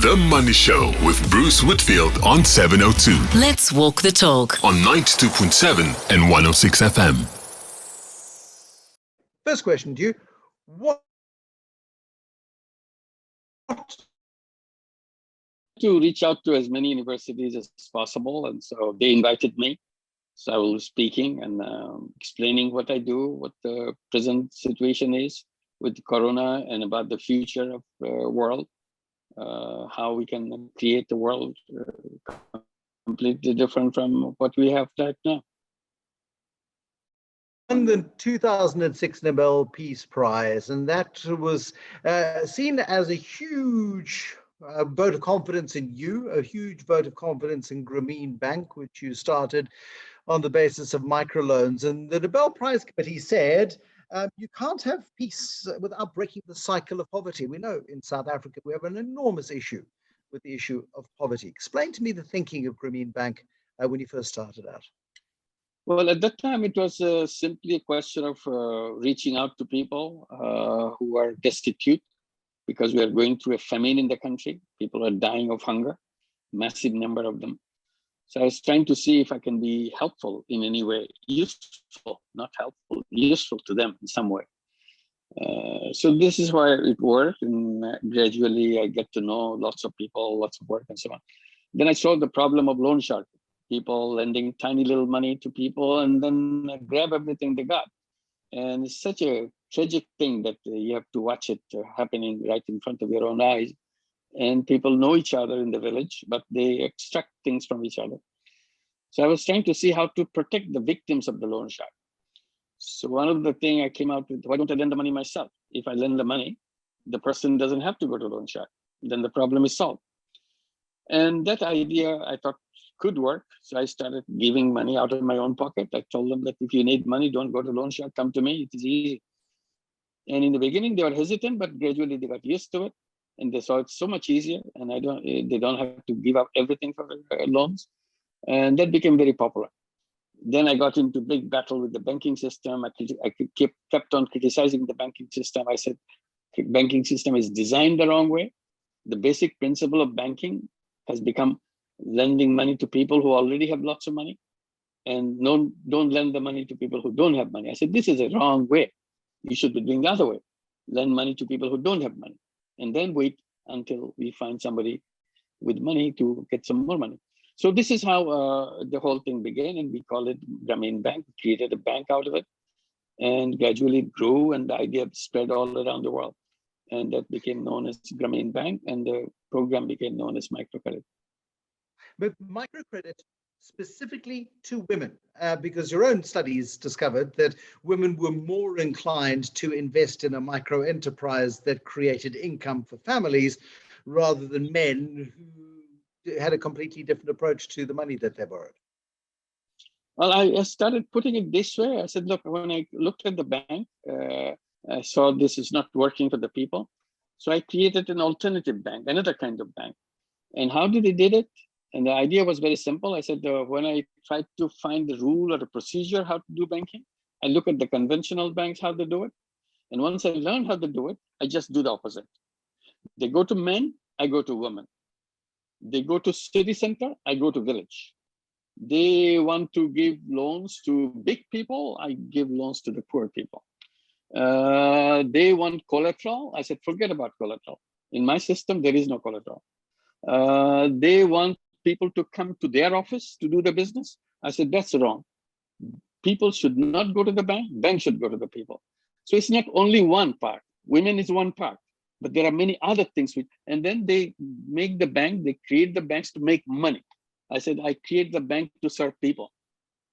The Money Show with Bruce Whitfield on 702. Let's walk the talk On 92.7 and 106 FM. First question to you. What to reach out to as many universities as possible, and so they invited me. So I was speaking and explaining what I do, what the present situation is with Corona, and about the future of the world, how we can create a world completely different from what we have right now. won the 2006 Nobel Peace Prize, and that was seen as a huge vote of confidence in you, a huge vote of confidence in Grameen Bank, which you started on the basis of microloans. And the Nobel Prize Committee said, you can't have peace without breaking the cycle of poverty. We know in South Africa we have an enormous issue with the issue of poverty. Explain to me the thinking of Grameen Bank when you first started out. Well, at that time, it was simply a question of reaching out to people who are destitute, because we are going through a famine in the country. People are dying of hunger, massive number of them. So I was trying to see if I can be helpful in any way, useful, not helpful, useful to them in some way. So this is why it worked, and gradually I get to know lots of people, lots of work and so on. Then I saw the problem of loan sharking, people lending tiny little money to people and then grab everything they got. And it's such a tragic thing that you have to watch it happening right in front of your own eyes. And people know each other in the village, but they extract things from each other. So I was trying to see how to protect the victims of the loan shark. So one of the things I came out with, why don't I lend the money myself? If I lend the money, the person doesn't have to go to loan shark. Then the problem is solved. And that idea I thought could work. So I started giving money out of my own pocket. I told them that if you need money, don't go to loan shark, come to me, it is easy. And in the beginning, they were hesitant, but gradually they got used to it. And they saw it's so much easier, and they don't have to give up everything for loans. And that became very popular. Then I got into big battle with the banking system. I kept on criticizing the banking system. I said, the banking system is designed the wrong way. The basic principle of banking has become lending money to people who already have lots of money, and don't lend the money to people who don't have money. I said, this is a wrong way. You should be doing the other way. Lend money to people who don't have money, and then wait until we find somebody with money to get some more money. So this is how the whole thing began, and we call it Grameen Bank. We created a bank out of it, and gradually it grew, and the idea spread all around the world. And that became known as Grameen Bank, and the program became known as microcredit. But microcredit specifically to women, because your own studies discovered that women were more inclined to invest in a micro enterprise that created income for families rather than men who had a completely different approach to the money that they borrowed. Well, I started putting it this way. I said, look, when I looked at the bank, I saw this is not working for the people. So I created an alternative bank, another kind of bank. And how did they did it? And the idea was very simple. I said, when I tried to find the rule or the procedure how to do banking, I look at the conventional banks, how they do it. And once I learned how to do it, I just do the opposite. They go to men, I go to women. They go to city center, I go to village. They want to give loans to big people, I give loans to the poor people. They want collateral, I said, forget about collateral. In my system, there is no collateral. They want people to come to their office to do the business. I said, that's wrong. People should not go to the bank, bank should go to the people. So it's not only one part. Women is one part, but there are many other things. And then they make the bank, they create the banks to make money. I said, I create the bank to serve people.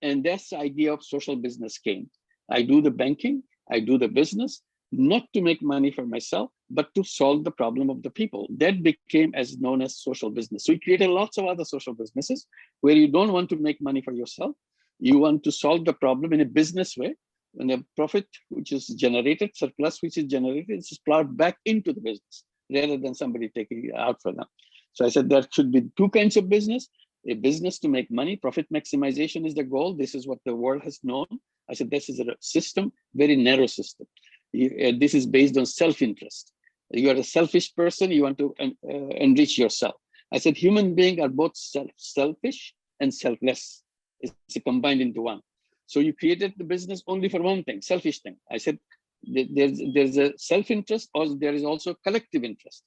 And that's the idea of social business came. I do the banking, I do the business, not to make money for myself, but to solve the problem of the people. That became as known as social business. So we created lots of other social businesses where you don't want to make money for yourself. You want to solve the problem in a business way. And the profit which is generated, surplus which is generated, is plowed back into the business rather than somebody taking it out for them. So I said there should be two kinds of business. A business to make money, profit maximization is the goal. This is what the world has known. I said this is a system, very narrow system. This is based on self-interest. You're a selfish person, you want to enrich yourself. I said, human beings are both selfish and selfless. It's combined into one. So you created the business only for one thing, selfish thing. I said, there's a self-interest, or there is also collective interest.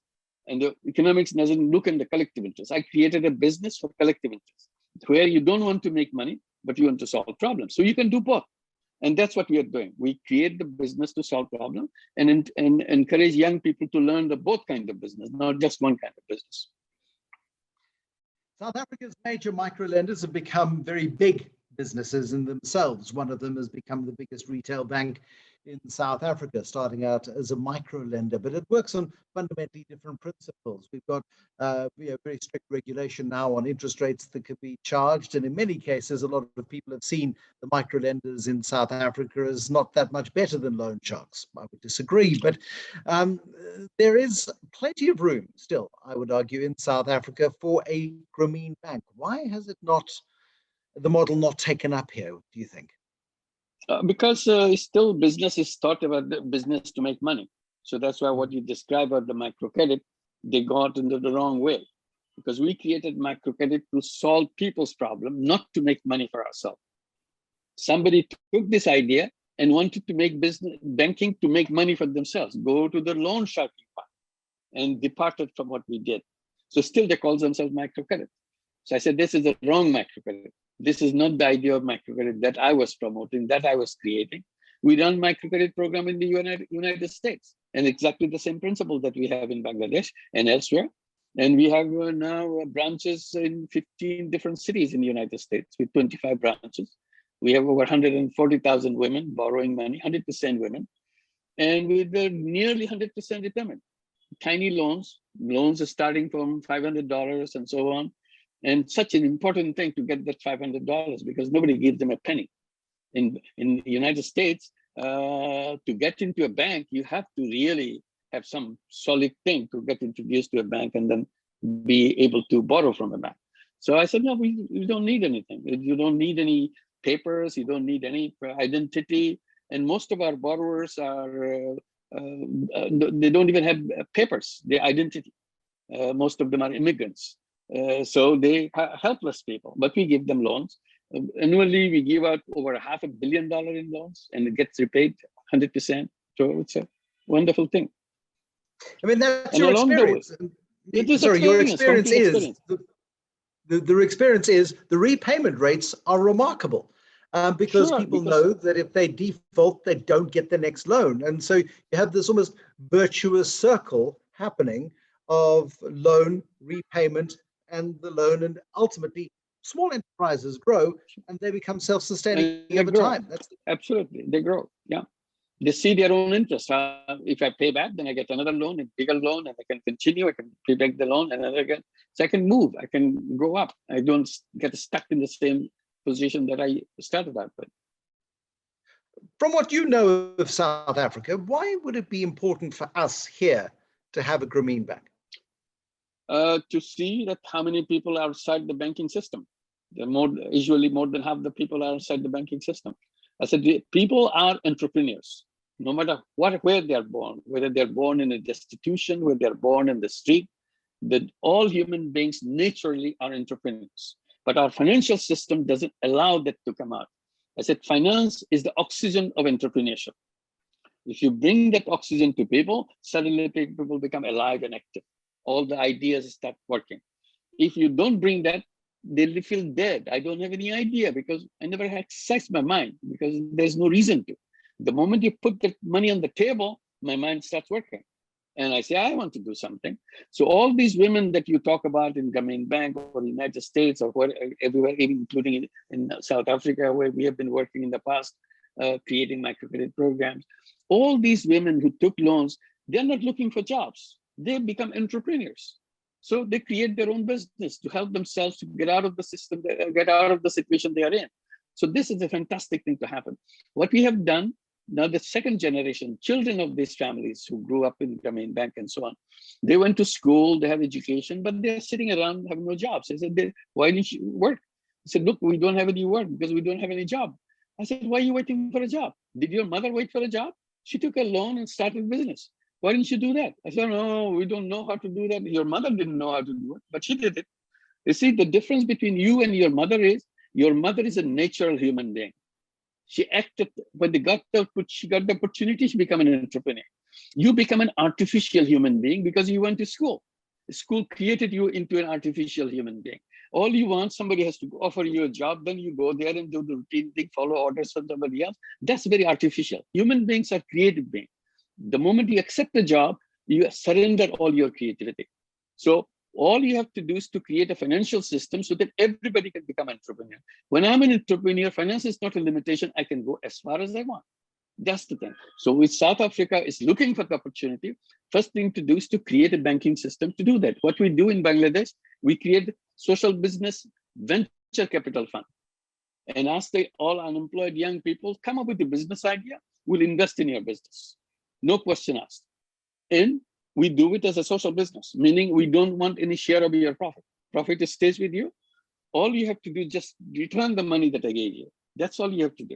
And the economics doesn't look at the collective interest. I created a business for collective interest, where you don't want to make money, but you want to solve problems. So you can do both. And that's what we are doing. We create the business to solve problems and encourage young people to learn the both kind of business, not just one kind of business. South Africa's major microlenders have become very big businesses in themselves. One of them has become the biggest retail bank in South Africa, starting out as a microlender, but it works on fundamentally different principles. We've got very strict regulation now on interest rates that can be charged, and in many cases, a lot of people have seen the microlenders in South Africa as not that much better than loan sharks. I would disagree, but there is plenty of room still, I would argue, in South Africa for a Grameen bank. Why has it not, the model not taken up here, do you think? Because still business is thought about the business to make money. So that's why what you describe about the microcredit, they got into the wrong way. Because we created microcredit to solve people's problem, not to make money for ourselves. Somebody took this idea and wanted to make business banking to make money for themselves, go to the loan sharking part, and departed from what we did. So still they call themselves microcredit. So I said, this is the wrong microcredit. This is not the idea of microcredit that I was promoting, that I was creating. We run microcredit program in the United States, and exactly the same principle that we have in Bangladesh and elsewhere. And we have now branches in 15 different cities in the United States with 25 branches. We have over 140,000 women borrowing money, 100% women, and with nearly 100% repayment. Tiny loans are starting from $500 and so on. And such an important thing to get that $500 because nobody gives them a penny. In the United States, to get into a bank, you have to really have some solid thing to get introduced to a bank and then be able to borrow from a bank. So I said, no, we don't need anything. You don't need any papers. You don't need any identity. And most of our borrowers are, they don't even have papers, their identity. Most of them are immigrants. So they are helpless people, but we give them loans. Annually, we give out over $500 million in loans, and it gets repaid 100%. So it's a wonderful thing. I mean, that's your experience. Sorry, your experience is the experience is the repayment rates are remarkable because people know that if they default, they don't get the next loan, and so you have this almost virtuous circle happening of loan repayment and the loan, and ultimately small enterprises grow and they become self-sustaining over time. Absolutely, they grow. Yeah, they see their own interest. If I pay back, then I get another loan, a bigger loan, and I can continue. I can pay back the loan, and another again. So I can move. I can grow up. I don't get stuck in the same position that I started out with. From what you know of South Africa, why would it be important for us here to have a Grameen bank? To see that how many people are outside the banking system. Usually more than half the people are outside the banking system. I said, people are entrepreneurs, no matter where they are born, whether they're born in a destitution, whether they're born in the street, that all human beings naturally are entrepreneurs. But our financial system doesn't allow that to come out. I said, finance is the oxygen of entrepreneurship. If you bring that oxygen to people, suddenly people become alive and active. All the ideas start working. If you don't bring that, they'll feel dead. I don't have any idea because I never exercised my mind because there's no reason to. The moment you put the money on the table, my mind starts working. And I say, I want to do something. So all these women that you talk about in Grameen Bank or the United States or everywhere, including in South Africa, where we have been working in the past, creating microcredit programs, all these women who took loans, they're not looking for jobs. They become entrepreneurs. So they create their own business to help themselves to get out of the system, get out of the situation they are in. So this is a fantastic thing to happen. What we have done, now the second generation, children of these families who grew up in Grameen Bank and so on, they went to school, they have education, but they're sitting around having no jobs. I said, why didn't you work? I said, look, we don't have any work because we don't have any job. I said, why are you waiting for a job? Did your mother wait for a job? She took a loan and started business. Why didn't you do that? I said, no, we don't know how to do that. Your mother didn't know how to do it, but she did it. You see, the difference between you and your mother is a natural human being. She acted when she got the opportunity, she became an entrepreneur. You become an artificial human being because you went to school. School created you into an artificial human being. All you want, somebody has to offer you a job, then you go there and do the routine thing, follow orders from somebody else. That's very artificial. Human beings are creative beings. The moment you accept a job, you surrender all your creativity. So all you have to do is to create a financial system so that everybody can become an entrepreneur. When I'm an entrepreneur, finance is not a limitation. I can go as far as I want. That's the thing. So with South Africa is looking for the opportunity. First thing to do is to create a banking system to do that. What we do in Bangladesh, we create social business venture capital fund and ask the all unemployed young people, come up with a business idea, we'll invest in your business. No question asked. And we do it as a social business, meaning we don't want any share of your profit. Profit stays with you. All you have to do is just return the money that I gave you. That's all you have to do.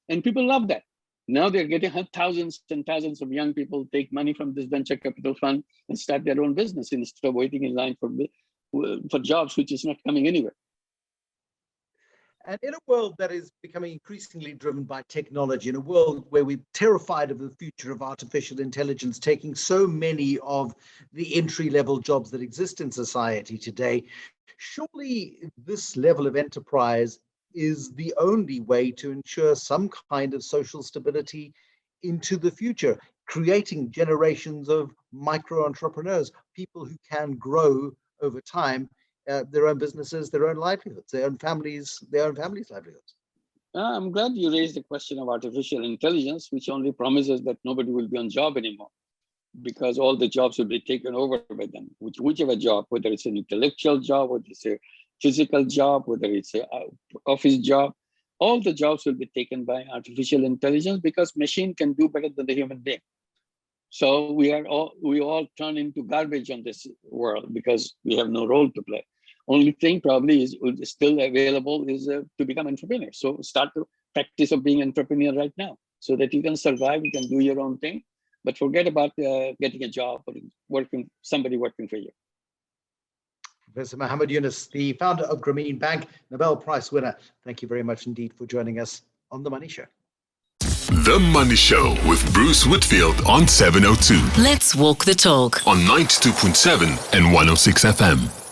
And people love that. Now they're getting thousands and thousands of young people take money from this venture capital fund and start their own business instead of waiting in line for jobs, which is not coming anywhere. And in a world that is becoming increasingly driven by technology, in a world where we're terrified of the future of artificial intelligence taking so many of the entry-level jobs that exist in society today, surely this level of enterprise is the only way to ensure some kind of social stability into the future, creating generations of micro-entrepreneurs, people who can grow over time their own businesses, their own livelihoods, their own families' livelihoods. I'm glad you raised the question of artificial intelligence, which only promises that nobody will be on job anymore, because all the jobs will be taken over by them. Whichever job, whether it's an intellectual job, whether it's a physical job, whether it's an office job, all the jobs will be taken by artificial intelligence because machine can do better than the human being. So we all turn into garbage on this world because we have no role to play. Only thing probably is still available is to become entrepreneur. So start the practice of being entrepreneur right now so that you can survive, you can do your own thing, but forget about getting a job or somebody working for you. Professor Mohammed Yunus, the founder of Grameen Bank, Nobel Prize winner. Thank you very much indeed for joining us on The Money Show. The Money Show with Bruce Whitfield on 702. Let's walk the talk On 92.7 and 106 FM.